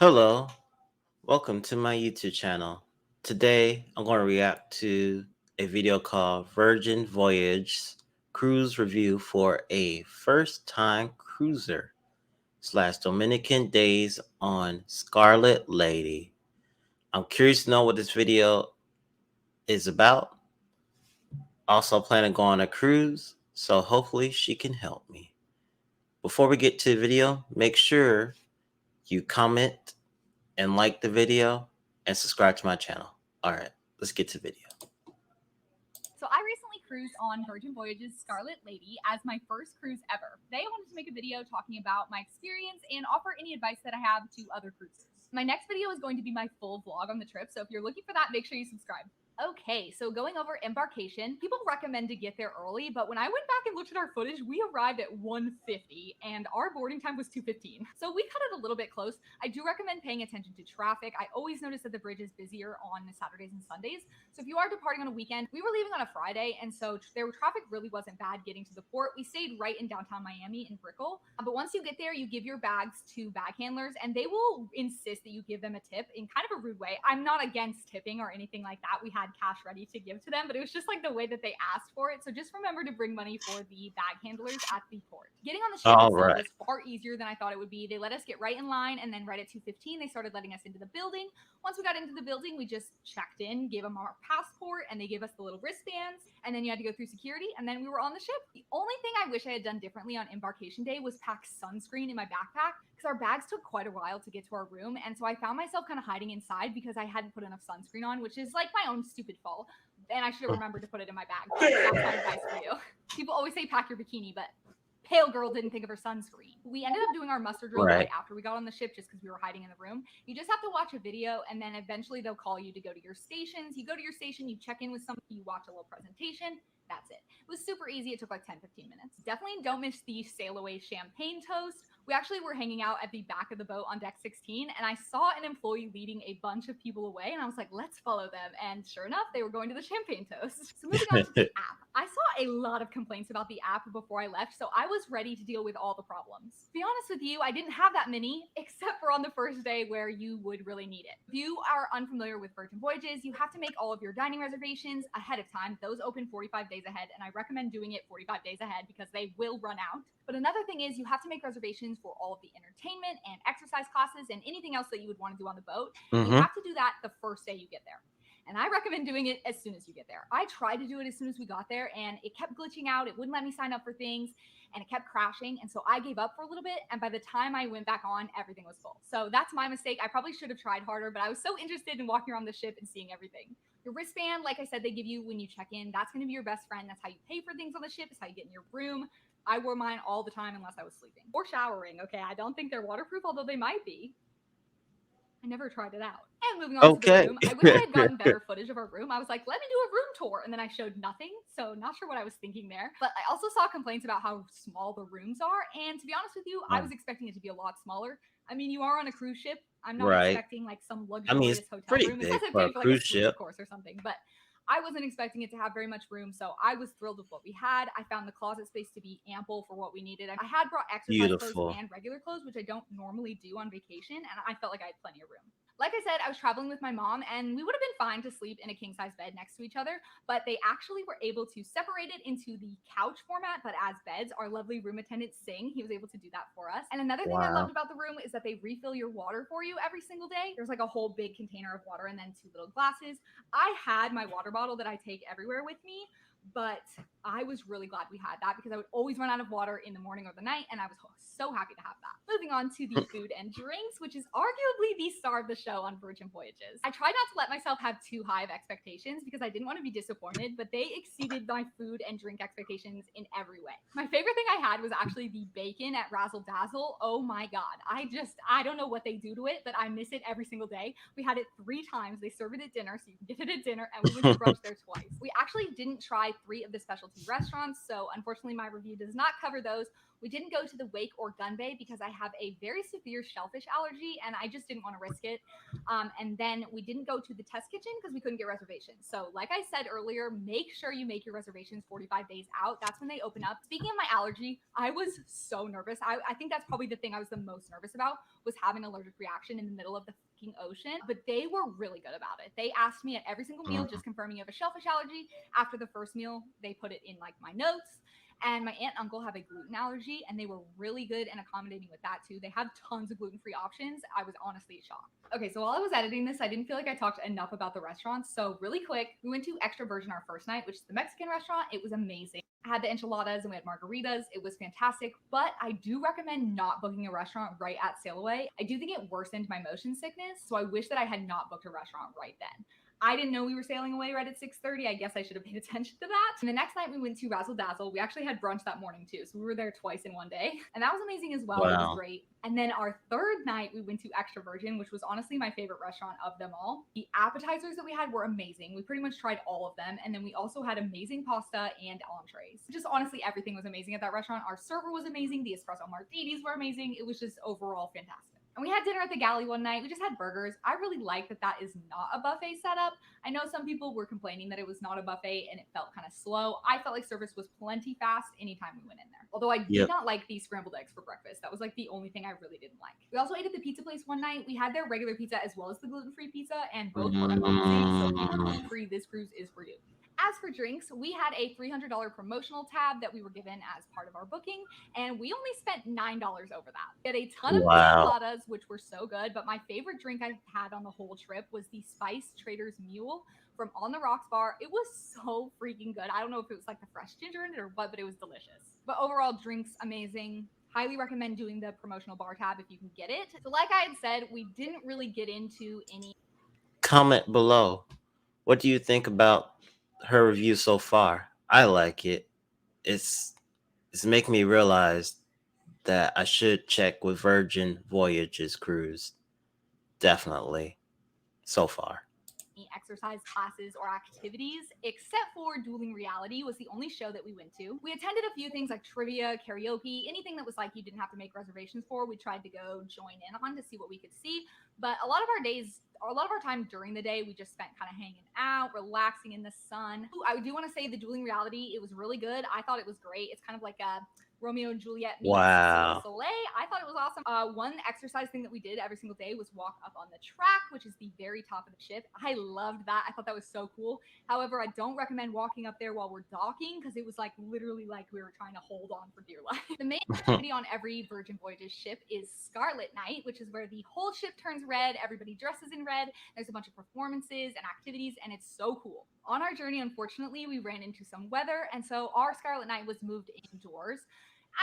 Hello, welcome to my YouTube channel. Today, I'm going to react to a video called Virgin Voyage Cruise Review for a First-Time Cruiser / Dominican Daze on Scarlet Lady. I'm curious to know what this video is about. Also plan to go on a cruise, so hopefully she can help me. Before we get to the video, make sure you comment and like the video and subscribe to my channel. All right, let's get to the video. So I recently cruised on Virgin Voyages Scarlet Lady as my first cruise ever. Today I wanted to make a video talking about my experience and offer any advice that I have to other cruisers. My next video is going to be my full vlog on the trip, so if you're looking for that, make sure you subscribe. Okay, so going over embarkation, people recommend to get there early, but when I went back and looked at our footage, we arrived at 1:50 and our boarding time was 2:15. So we cut it a little bit close. I do recommend paying attention to traffic. I always notice that the bridge is busier on Saturdays and Sundays. So if you are departing on a weekend, we were leaving on a Friday, and so traffic really wasn't bad getting to the port. We stayed right in downtown Miami in Brickell. But once you get there, you give your bags to bag handlers, and they will insist that you give them a tip in kind of a rude way. I'm not against tipping or anything like that. We had cash ready to give to them, but it was just like the way that they asked for it. So just remember to bring money for the bag handlers at the port. Getting on the ship All itself right. was far easier than I thought it would be. They let us get right in line, and then right at 2:15, they started letting us into the building. Once we got into the building, we just checked in, gave them our passport, and they gave us the little wristbands, and then you had to go through security, and then we were on the ship. The only thing I wish I had done differently on embarkation day was pack sunscreen in my backpack, because our bags took quite a while to get to our room, and so I found myself kind of hiding inside because I hadn't put enough sunscreen on, which is like my own stupid fault, and I should have remembered to put it in my bag. That's my advice for you. People always say pack your bikini, but pale girl didn't think of her sunscreen. We ended up doing our muster drill right after we got on the ship just because we were hiding in the room. You just have to watch a video, and then eventually they'll call you to go to your stations. You go to your station, you check in with somebody, you watch a little presentation. That's it. It was super easy. It took like 10-15 minutes. Definitely don't miss the sail away champagne toast. We actually were hanging out at the back of the boat on deck 16, and I saw an employee leading a bunch of people away, and I was like, let's follow them. And sure enough, they were going to the champagne toast. So moving on to the app. I saw a lot of complaints about the app before I left, so I was ready to deal with all the problems. To be honest with you, I didn't have that many, except for on the first day where you would really need it. If you are unfamiliar with Virgin Voyages, you have to make all of your dining reservations ahead of time. Those open 45 days ahead, and I recommend doing it 45 days ahead because they will run out. But another thing is you have to make reservations for all of the entertainment and exercise classes and anything else that you would want to do on the boat. And you have to do that the first day you get there. And I recommend doing it as soon as you get there. I tried to do it as soon as we got there, and it kept glitching out. It wouldn't let me sign up for things, and it kept crashing. And so I gave up for a little bit, and by the time I went back on, everything was full. So that's my mistake. I probably should have tried harder, but I was so interested in walking around the ship and seeing everything. Your wristband, like I said, they give you when you check in. That's going to be your best friend. That's how you pay for things on the ship. It's how you get in your room. I wore mine all the time unless I was sleeping or showering. Okay, I don't think they're waterproof, although they might be. I never tried it out. And moving on to the room, I wish I had gotten better footage of our room. I was like, let me do a room tour. And then I showed nothing. So not sure what I was thinking there. But I also saw complaints about how small the rooms are. And to be honest with you, I was expecting it to be a lot smaller. I mean, you are on a cruise ship. I'm not expecting like some luxurious hotel room unless I pay for like a suite, of course, or something. But I wasn't expecting it to have very much room, so I was thrilled with what we had. I found the closet space to be ample for what we needed. I had brought exercise clothes and regular clothes, which I don't normally do on vacation, and I felt like I had plenty of room. Like I said, I was traveling with my mom, and we would have been fine to sleep in a king-size bed next to each other, but they actually were able to separate it into the couch format, but as beds. Our lovely room attendant, Singh, he was able to do that for us. And another thing I loved about the room is that they refill your water for you every single day. There's like a whole big container of water and then 2 little glasses. I had my water bottle that I take everywhere with me, but I was really glad we had that because I would always run out of water in the morning or the night, and I was so happy to have that. Moving on to the food and drinks, which is arguably the star of the show on Virgin Voyages. I tried not to let myself have too high of expectations because I didn't want to be disappointed, but they exceeded my food and drink expectations in every way. My favorite thing I had was actually the bacon at Razzle Dazzle. Oh my god. I don't know what they do to it, but I miss it every single day. We had it 3 times. They serve it at dinner, so you can get it at dinner, and we went to brunch there twice. We actually didn't try 3 of the specialty restaurants, so unfortunately my review does not cover those. We didn't go to the Wake or Gun Bay because I have a very severe shellfish allergy and I just didn't want to risk it. And then we didn't go to the test kitchen because we couldn't get reservations. So, like I said earlier, make sure you make your reservations 45 days out. That's when they open up. Speaking of my allergy, I was so nervous. I think that's probably the thing I was the most nervous about was having an allergic reaction in the middle of the fucking ocean. But they were really good about it. They asked me at every single meal, just confirming you have a shellfish allergy. After the first meal, they put it in like my notes. And my aunt and uncle have a gluten allergy, and they were really good and accommodating with that too. They have tons of gluten-free options. I was honestly shocked. Okay, so while I was editing this, I didn't feel like I talked enough about the restaurants. So really quick, we went to Extra Virgin our first night, which is the Mexican restaurant. It was amazing. I had the enchiladas and we had margaritas. It was fantastic, but I do recommend not booking a restaurant right at sail away. I do think it worsened my motion sickness, so I wish that I had not booked a restaurant right then. I didn't know we were sailing away right at 6:30. I guess I should have paid attention to that. And the next night we went to Razzle Dazzle. We actually had brunch that morning too, so we were there twice in one day, and that was amazing as well. It was Wow. great. And then our third night we went to Extra Virgin, which was honestly my favorite restaurant of them all. The appetizers that we had were amazing. We pretty much tried all of them, and then we also had amazing pasta and entrees. Just honestly, everything was amazing at that restaurant. Our server was amazing. The espresso martinis were amazing. It was just overall fantastic. And we had dinner at the galley one night. We just had burgers. I really like that that is not a buffet setup. I know some people were complaining that it was not a buffet and it felt kind of slow. I felt like service was plenty fast anytime we went in there. Although I did Yep. not like the scrambled eggs for breakfast. That was like the only thing I really didn't like. We also ate at the pizza place one night. We had their regular pizza as well as the gluten-free pizza, and both were amazing. So if you want gluten-free, this cruise is for you. As for drinks, we had a $300 promotional tab that we were given as part of our booking, and we only spent $9 over that. We had a ton of pina Wow. coladas, which were so good, but my favorite drink I had on the whole trip was the Spice Trader's Mule from On the Rocks bar. It was so freaking good. I don't know if it was like the fresh ginger in it or what, but it was delicious. But overall, drinks amazing. Highly recommend doing the promotional bar tab if you can get it. So, like I had said, we didn't really get into any. Comment below. What do you think about her review so far? I like it. It's it's making me realize that I should check with Virgin Voyages cruise. Definitely. So far. Exercise classes or activities, except for Dueling Reality was the only show that we went to. We attended a few things like trivia, karaoke, anything that was like you didn't have to make reservations for. We tried to go join in on to see what we could see. But a lot of our days, or a lot of our time during the day, we just spent kind of hanging out, relaxing in the sun. Ooh, I do want to say the Dueling Reality, it was really good. I thought it was great. It's kind of like a Romeo and Juliet meets Cirque du Wow. Soleil. I thought it was awesome. One exercise thing that we did every single day was walk up on the track, which is the very top of the ship. I loved that. I thought that was so cool. However, I don't recommend walking up there while we're docking because it was like literally like we were trying to hold on for dear life. The main activity on every Virgin Voyages ship is Scarlet Night, which is where the whole ship turns red. Everybody dresses in red. There's a bunch of performances and activities, and it's so cool. On our journey, unfortunately, we ran into some weather, and so our Scarlet Night was moved indoors.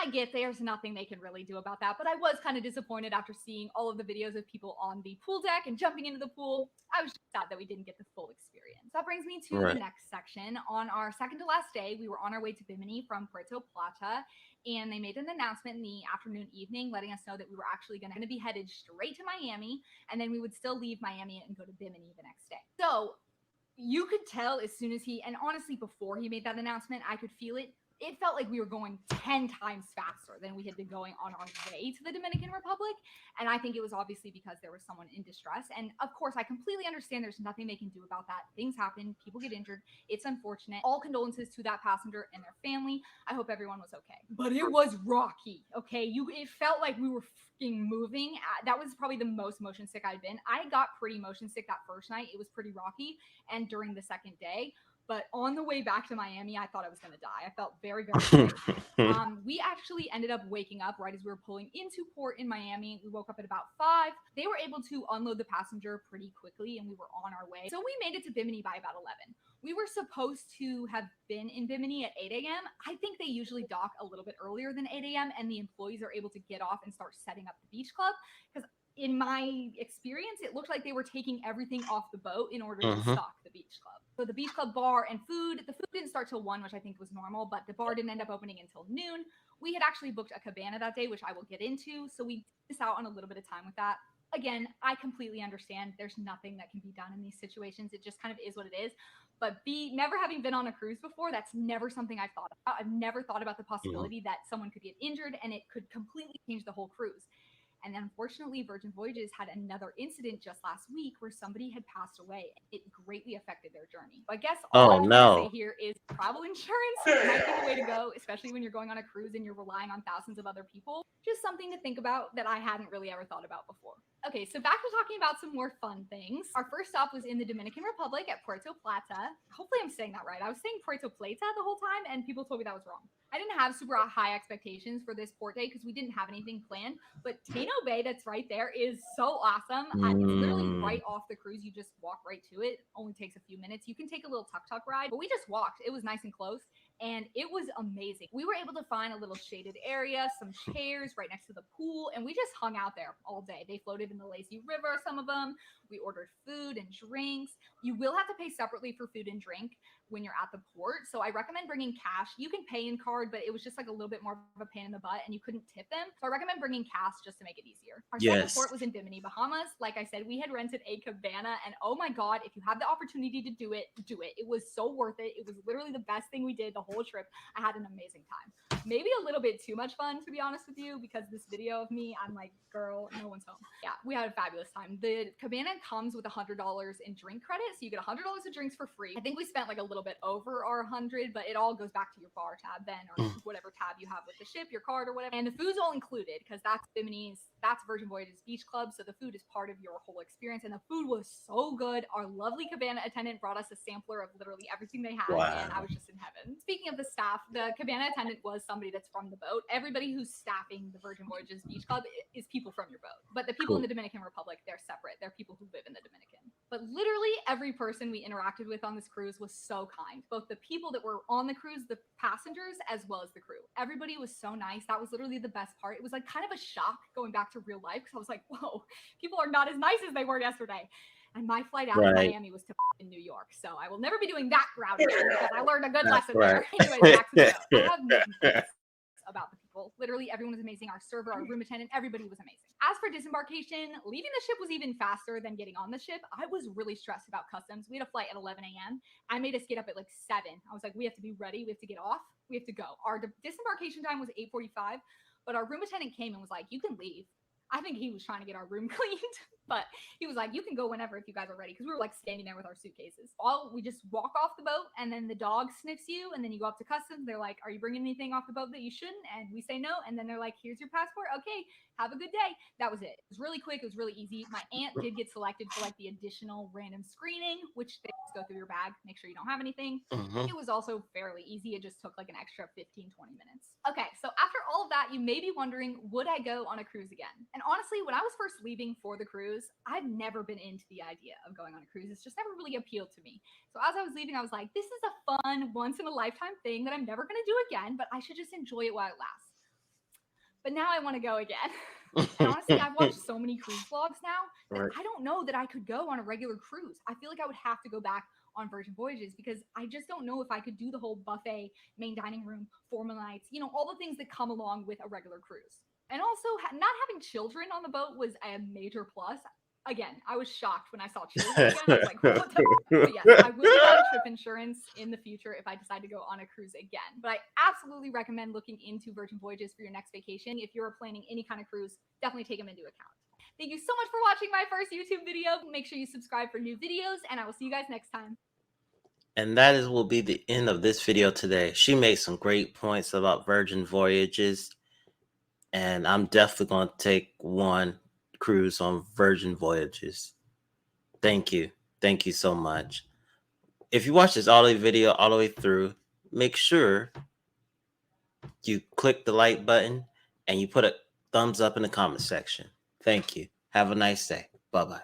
I get there's nothing they can really do about that, but I was kind of disappointed after seeing all of the videos of people on the pool deck and jumping into the pool. I was just sad that we didn't get the full experience. That brings me to the Right. next section. On our second to last day, we were on our way to Bimini from Puerto Plata, and they made an announcement in the afternoon, evening, letting us know that we were actually going to be headed straight to Miami, and then we would still leave Miami and go to Bimini the next day. So you could tell as soon as he, and honestly, before he made that announcement, I could feel it. It felt like we were going 10 times faster than we had been going on our way to the Dominican Republic. And I think it was obviously because there was someone in distress. And of course, I completely understand there's nothing they can do about that. Things happen, people get injured. It's unfortunate. All condolences to that passenger and their family. I hope everyone was okay. But it was rocky, okay? It felt like we were freaking moving. That was probably the most motion sick I'd been. I got pretty motion sick that first night. It was pretty rocky. And during the second day, but on the way back to Miami, I thought I was going to die. I felt very, very sick. We actually ended up waking up right as we were pulling into port in Miami. We woke up at about 5. They were able to unload the passenger pretty quickly, and we were on our way. So we made it to Bimini by about 11. We were supposed to have been in Bimini at 8 a.m. I think they usually dock a little bit earlier than 8 a.m., and the employees are able to get off and start setting up the beach club because in my experience, it looked like they were taking everything off the boat in order to stock the beach club. So the beach club bar and food, the food didn't start till 1, which I think was normal, but the bar didn't end up opening until noon. We had actually booked a cabana that day, which I will get into. So we missed out on a little bit of time with that. Again, I completely understand. There's nothing that can be done in these situations. It just kind of is what it is. But never having been on a cruise before, that's never something I've thought about. I've never thought about the Mhm. possibility that someone could get injured and it could completely change the whole cruise. And then unfortunately, Virgin Voyages had another incident just last week where somebody had passed away. It greatly affected their journey. So I guess all Oh I'm trying to say no. here is travel insurance might be the way to go, especially when you're going on a cruise and you're relying on thousands of other people. Just something to think about that I hadn't really ever thought about before. Okay, so back to talking about some more fun things. Our first stop was in the Dominican Republic at Puerto Plata. Hopefully, I'm saying that right. I was saying Puerto Plata the whole time, and people told me that was wrong. I didn't have super high expectations for this port day because we didn't have anything planned. But Tano Bay, that's right there, is so awesome. It's literally Mm. right off the cruise. You just walk right to it. Only takes a few minutes. You can take a little tuk-tuk ride, but we just walked. It was nice and close and it was amazing. We were able to find a little shaded area, some chairs right next to the pool, and we just hung out there all day. They floated in the lazy river, some of them. We ordered food and drinks. You will have to pay separately for food and drink when you're at the port. So I recommend bringing cash. You can pay in card, but it was just like a little bit more of a pain in the butt and you couldn't tip them. So I recommend bringing cash just to make it easier. Our second Yes. port was in Bimini, Bahamas. Like I said, we had rented a cabana and oh my God, if you have the opportunity to do it, do it. It was so worth it. It was literally the best thing we did the whole trip. I had an amazing time. Maybe a little bit too much fun, to be honest with you, because this video of me, I'm like, girl, no one's home. Yeah, we had a fabulous time. The cabana comes with $100 in drink credit, so you get $100 of drinks for free. I think we spent like a little bit over our 100, but it all goes back to your bar tab then, or Mm. whatever tab you have with the ship, your card or whatever. And the food's all included because that's Virgin Voyages Beach Club, so the food is part of your whole experience. And the food was so good. Our lovely cabana attendant brought us a sampler of literally everything they had, and I Wow. was just in heaven. Speaking of the staff, the cabana attendant was somebody that's from the boat. Everybody who's staffing the Virgin Voyages Beach Club is people from your boat, but the people in Cool. the Dominican Republic, they're separate. They're people who live in the Dominican. But literally every person we interacted with on this cruise was so kind. Both the people that were on the cruise, the passengers, as well as the crew. Everybody was so nice. That was literally the best part. It was like kind of a shock going back to real life because I was like, whoa, people are not as nice as they were yesterday. And my flight out of Right. Miami was to New York. So I will never be doing that route again because I learned a good That's lesson right. there. Anyways, back to the boat. I have no complaints about the people. Literally, everyone was amazing. Our server, our room attendant, everybody was amazing. As for disembarkation, leaving the ship was even faster than getting on the ship. I was really stressed about customs. We had a flight at 11 a.m. I made us get up at like 7. I was like, we have to be ready. We have to get off. We have to go. Our disembarkation time was 8:45, but our room attendant came and was like, you can leave. I think he was trying to get our room cleaned, but he was like, you can go whenever if you guys are ready. Because we were like standing there with our suitcases. We just walk off the boat and then the dog sniffs you and then you go up to customs. They're like, are you bringing anything off the boat that you shouldn't? And we say no. And then they're like, here's your passport. Okay, have a good day. That was it. It was really quick. It was really easy. My aunt did get selected for like the additional random screening, which they just go through your bag, make sure you don't have anything. Mhm. It was also fairly easy. It just took like an extra 15-20 minutes. Okay, so after all of that, you may be wondering, would I go on a cruise again? And honestly, when I was first leaving for the cruise, I've never been into the idea of going on a cruise. It's just never really appealed to me. So as I was leaving, I was like, this is a fun, once in a lifetime thing that I'm never going to do again, but I should just enjoy it while it lasts. But now I want to go again. And honestly, I've watched so many cruise vlogs now that Right. I don't know that I could go on a regular cruise. I feel like I would have to go back on Virgin Voyages because I just don't know if I could do the whole buffet, main dining room, formal nights, all the things that come along with a regular cruise. And also, not having children on the boat was a major plus. Again, I was shocked when I saw children again. I was like, what the? But yes, I will be buying trip insurance in the future if I decide to go on a cruise again. But I absolutely recommend looking into Virgin Voyages for your next vacation. If you're planning any kind of cruise, definitely take them into account. Thank you so much for watching my first YouTube video. Make sure you subscribe for new videos, and I will see you guys next time. And that will be the end of this video today. She made some great points about Virgin Voyages, and I'm definitely going to take one cruise on Virgin Voyages. Thank you. Thank you so much. If you watch this audio video all the way through, make sure you click the like button and you put a thumbs up in the comment section. Thank you. Have a nice day. Bye-bye.